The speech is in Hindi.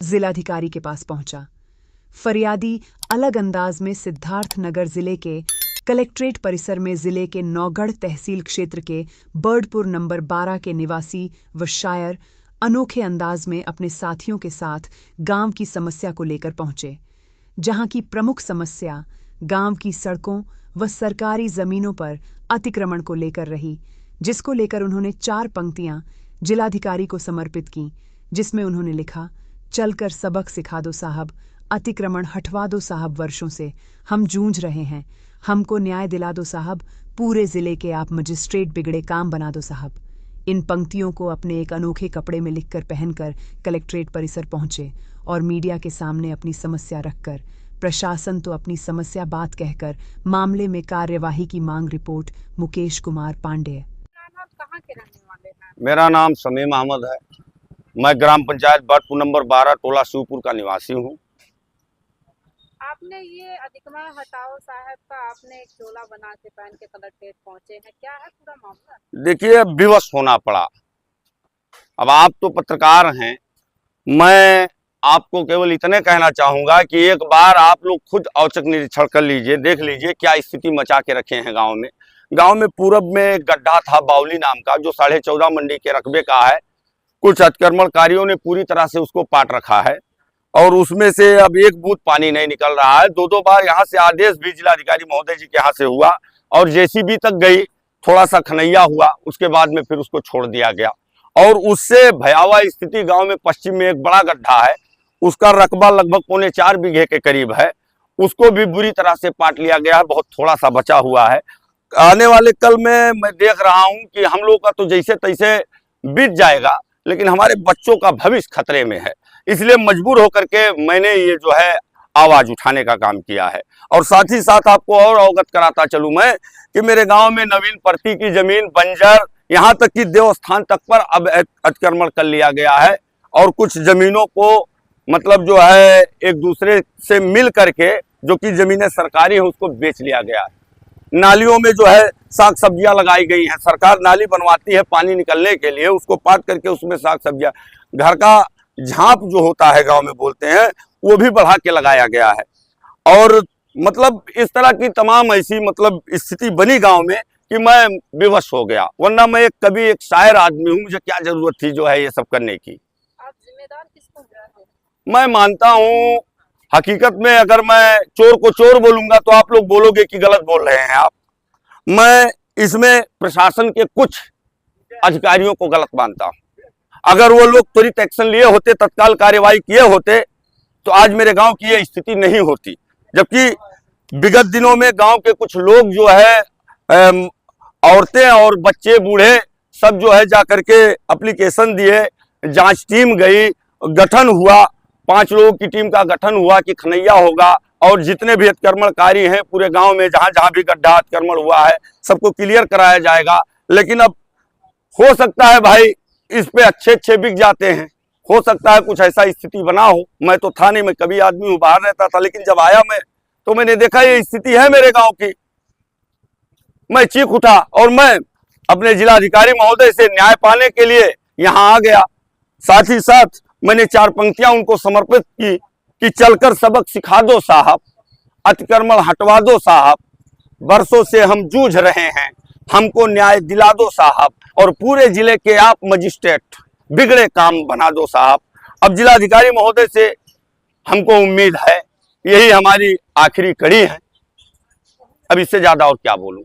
जिलाधिकारी के पास पहुंचा। फरियादी अलग अंदाज में सिद्धार्थनगर जिले के कलेक्ट्रेट परिसर में जिले के नौगढ़ तहसील क्षेत्र के बर्डपुर नंबर 12 के निवासी व शायर अनोखे अंदाज में अपने साथियों के साथ गांव की समस्या को लेकर पहुंचे, जहां की प्रमुख समस्या गांव की सड़कों व सरकारी जमीनों पर अतिक्रमण को लेकर रही, जिसको लेकर उन्होंने 4 पंक्तियां जिलाधिकारी को समर्पित की, जिसमें उन्होंने लिखा, चलकर सबक सिखा दो साहब, अतिक्रमण हटवा दो साहब, वर्षों से हम जूझ रहे हैं, हमको न्याय दिला दो साहब, पूरे जिले के आप मजिस्ट्रेट बिगड़े काम बना दो साहब। इन पंक्तियों को अपने एक अनोखे कपड़े में लिखकर पहनकर कलेक्ट्रेट परिसर पहुंचे और मीडिया के सामने अपनी समस्या रखकर प्रशासन तो अपनी समस्या बात कहकर मामले में कार्यवाही की मांग। रिपोर्ट मुकेश कुमार पांडेय। कहाँ के रहने वाले हैं? मेरा नाम समीम अहमद है। मैं ग्राम पंचायत बर्डपुर नंबर 12 टोला शिवपुर का निवासी हूँ। आपने ये अतिक्रमण हटाओ साहब का आपने एक चोला बना के पहन के कलेक्ट्रेट पहुंचे हैं, क्या है पूरा मामला? देखिए, विवश होना पड़ा। अब आप तो पत्रकार हैं, मैं आपको केवल इतने कहना चाहूंगा कि एक बार आप लोग खुद औचक निरीक्षण कर लीजिए, देख लीजिए क्या स्थिति मचा के रखे हैं गांव में। गांव में पूरब में एक गड्ढा था बाउली नाम का, जो 14.5 मंडी के रकबे का है। कुछ अतिक्रमणकारियों ने पूरी तरह से उसको पाट रखा है और उसमें से अब एक बूंद पानी नहीं निकल रहा है। 2 बार यहाँ से आदेश भी जिलाधिकारी महोदय जी के यहाँ से हुआ और जेसीबी तक गई, थोड़ा सा खनैया हुआ, उसके बाद में फिर उसको छोड़ दिया गया। और उससे भयावह स्थिति गांव में पश्चिम में एक बड़ा गड्ढा है, उसका रकबा लगभग 4.25 बीघे के करीब है, उसको भी बुरी तरह से पाट लिया गया है, बहुत थोड़ा सा बचा हुआ है। आने वाले कल में मैं देख रहा हूँ कि हम लोग का तो जैसे तैसे बीत जाएगा, लेकिन हमारे बच्चों का भविष्य खतरे में है। इसलिए मजबूर होकर के मैंने ये जो है आवाज उठाने का काम किया है। और साथ ही साथ आपको और अवगत कराता चलूं मैं कि मेरे गांव में नवीन प्रति की जमीन बंजर, यहाँ तक कि देवस्थान तक पर अब अतिक्रमण कर लिया गया है और कुछ जमीनों को मतलब जो है एक दूसरे से मिल करके, जो कि जमीनें सरकारी हैं, उसको बेच लिया गया है। नालियों में जो है साग सब्जियां लगाई गई हैं, सरकार नाली बनवाती है पानी निकलने के लिए, उसको पाट करके उसमें साग सब्जियां, घर का झांप जो होता है गांव में बोलते हैं, वो भी बढ़ा के लगाया गया है। और मतलब इस तरह की तमाम ऐसी मतलब स्थिति बनी गांव में कि मैं विवश हो गया। वरना मैं एक कभी एक शायर आदमी हूँ, मुझे क्या जरूरत थी जो है ये सब करने की। आप जिम्मेदार किसको हैं? मैं मानता हूँ हकीकत में अगर मैं चोर को चोर बोलूंगा तो आप लोग बोलोगे कि गलत बोल रहे हैं आप। मैं इसमें प्रशासन के कुछ अधिकारियों को गलत मानता हूँ। अगर वो लोग त्वरित एक्शन लिए होते, तत्काल कार्यवाही किए होते, तो आज मेरे गांव की ये स्थिति नहीं होती। जबकि विगत दिनों में गांव के कुछ लोग जो है औरतें और बच्चे बूढ़े सब जो है जा करके एप्लीकेशन दिए, जांच टीम गई, गठन हुआ, 5 लोगों की टीम का गठन हुआ कि खनैया होगा और जितने भी अतिक्रमणकारी हैं पूरे गांव में जहां जहां भी गड्ढा अतिक्रमण हुआ है सबको क्लियर कराया जाएगा। लेकिन अब हो सकता है भाई इस पे अच्छे बिक जाते हैं, हो सकता है कुछ ऐसा स्थिति बना हो। मैं तो था नहीं, मैं कभी आदमी हूँ, बाहर रहता था, लेकिन जब आया मैं तो मैंने देखा ये स्थिति है मेरे गाँव की। मैं चीख उठा और मैं अपने जिलाधिकारी महोदय से न्याय पाने के लिए यहाँ आ गया। साथ ही साथ मैंने 4 पंक्तियां उनको समर्पित की कि चलकर सबक सिखा दो साहब, अतिक्रमण हटवा दो साहब, वर्षों से हम जूझ रहे हैं, हमको न्याय दिला दो साहब, और पूरे जिले के आप मजिस्ट्रेट बिगड़े काम बना दो साहब। अब जिलाधिकारी महोदय से हमको उम्मीद है, यही हमारी आखिरी कड़ी है। अब इससे ज्यादा और क्या बोलूं।